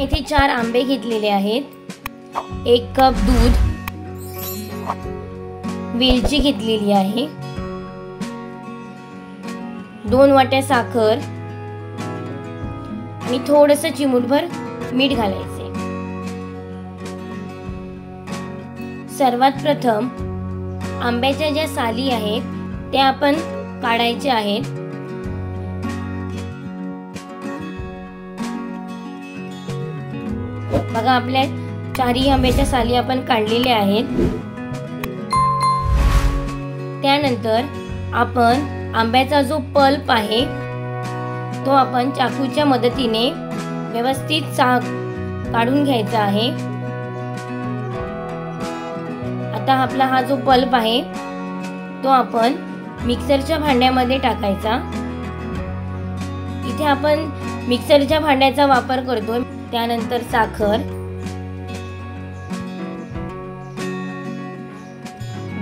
इथे 4 आंबे घेतलेले आहेत, 1 कप दूध, वेलची घेतलेली आहे, 2 वाट्या साखर आणि थोडंसं चिमूटभर मीठ घालायचे। सर्वात प्रथम आंब्याच्या ज्या साली आहेत त्या आपण काढायच्या आहेत। बघा आपल्या 4 आंब्याच्या साली आपण काढलेल्या आहेत। त्यानंतर आपण आंब्याचा जो पल्प आहे तो आपण चाकूच्या मदतीने व्यवस्थित काढून घ्यायचा आहे। आता आपला हा जो पल्प आहे तो आपण मिक्सरच्या भांड्यामध्ये टाकायचा। इथे आपण मिक्सरच्या भांड्याचा वापर करतो। त्यानंतर साखर,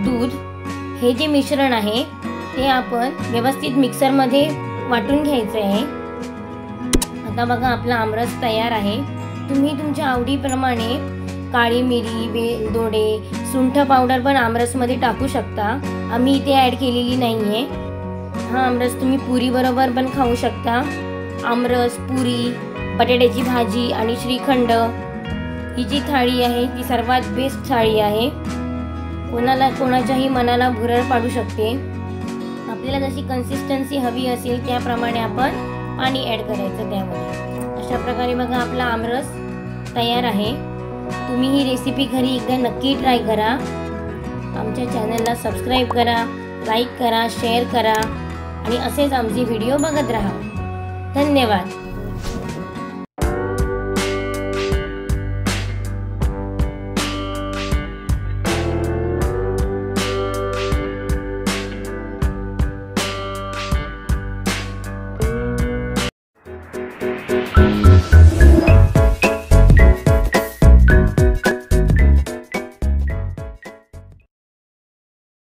दूध हे जे मिश्रण आहे ते आपण व्यवस्थित मिक्सरमध्ये वाटून घ्यायचे आहे। आता बघा आपला आमरस तयार आहे। तुम्ही तुमच्या आवडीप्रमाणे काळी मिरी, वेलदोडे, सुंठ पावडर पण आमरसमध्ये टाकू शकता। आम्ही इथे ॲड केलेली नाहीये। हा आमरस तुम्ही पुरी बरोबर पण खाऊ शकता। आमरस, पुरी, बटाट्याची भाजी आणि श्रीखंड ही जी थाळी आहे ती सर्वात बेस्ट थाळी आहे। कोणाच्याही मनाला भुरळ पाडू शकते। आपल्याला जशी कन्सिस्टन्सी हवी असेल त्याप्रमाणे आपण पाणी ॲड करायचं त्यामध्ये। अशा प्रकारे बघा आपला आमरस तयार आहे। तुम्ही ही रेसिपी घरी एकदा नक्की ट्राय करा। आमच्या चॅनलला सबस्क्राईब करा, लाईक करा, शेअर करा आणि असेच आमचे व्हिडिओ बघत राहा। धन्यवाद।